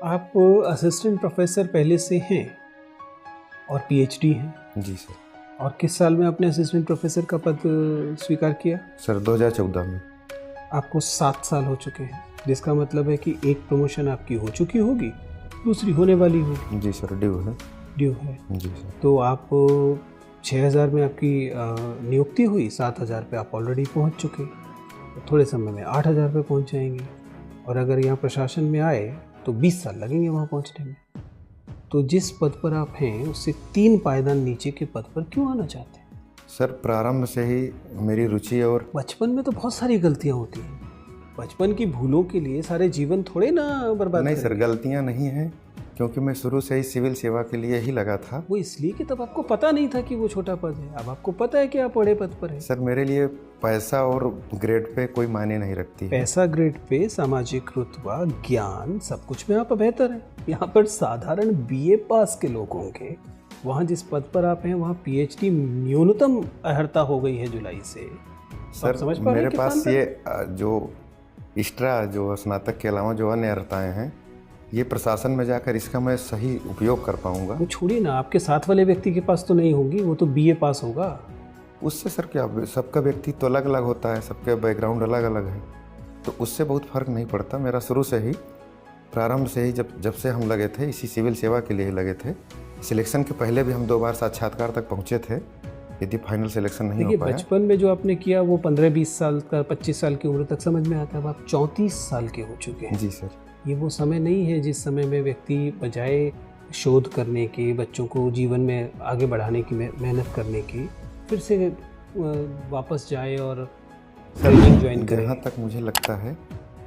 आप assistant professor पहले से हैं और पीएचडी हैं। जी सर। और किस साल में आपने असिस्टेंट प्रोफेसर का पद स्वीकार किया? सर 2014 में। आपको 7 साल हो चुके हैं, जिसका मतलब है कि एक प्रमोशन आपकी हो चुकी होगी, दूसरी होने वाली होगी। जी सर, ड्यू है। ड्यू है। जी सर। तो आप 6,000 में आपकी नियुक्ति हुई, 7,000 पे आप ऑलरेडी पहुंच चुके, तो थोड़े समय में 8,000 पे पहुंच जाएंगे। और अगर यहाँ प्रशासन में आए तो 20 साल लगेंगे वहाँ पहुँचने में। तो जिस पद पर आप हैं उससे 3 पायदान नीचे के पद पर क्यों आना चाहते हैं? सर प्रारंभ से ही मेरी रुचि और बचपन में तो बहुत सारी गलतियाँ होती हैं। बचपन की भूलों के लिए सारे जीवन थोड़े ना बर्बाद नहीं सर, करेंगे। गलतियां नहीं हैं, क्योंकि मैं शुरू से ही सिविल सेवा के लिए ही लगा था। वो इसलिए कि तब आपको पता नहीं था कि वो छोटा पद है, अब आपको पता है कि आप बड़े पद पर हैं। सर मेरे लिए पैसा और ग्रेड पे कोई मायने नहीं रखती है। पैसा, ग्रेड पे, सामाजिक रुतबा, ज्ञान, सब कुछ में आप बेहतर हैं। यहाँ पर साधारण बीए पास के लोग होंगे, वहाँ जिस पद पर आप हैं वहाँ पीएचडी न्यूनतम अर्हता हो गई है जुलाई से। सर समझ पा रहे हैं मेरे कितना पास अंतर? ये जो एक्स्ट्रा जो स्नातक के अलावा जो अन्य अर्हताएँ हैं, ये प्रशासन में जाकर इसका मैं सही उपयोग कर पाऊंगा। वो छोड़िए ना, आपके साथ वाले व्यक्ति के पास तो नहीं होंगी, वो तो बीए पास होगा। उससे सर क्या, सबका व्यक्तित्व तो अलग अलग होता है, सबके बैकग्राउंड अलग अलग है, तो उससे बहुत फर्क नहीं पड़ता। मेरा शुरू से ही, प्रारंभ से ही, जब से हम लगे थे इसी सिविल सेवा के लिए ही लगे थे। सिलेक्शन के पहले भी हम 2 बार साक्षात्कार तक पहुँचे थे, यदि फाइनल सिलेक्शन नहीं हो पाया। बचपन में जो आपने किया वो 15-20 साल का, 25 साल की उम्र तक समझ में आता है। अब आप 34 साल के हो चुके हैं। जी सर। ये वो समय नहीं है जिस समय में व्यक्ति बजाय शोध करने के, बच्चों को जीवन में आगे बढ़ाने की, मेहनत करने की, फिर से वापस जाए और ट्रेनिंग ज्वाइन करे। जहाँ तक मुझे लगता है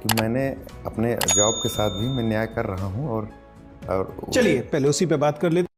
कि मैंने अपने जॉब के साथ भी मैं न्याय कर रहा हूँ। और चलिए पहले उसी पे बात कर लेते हैं।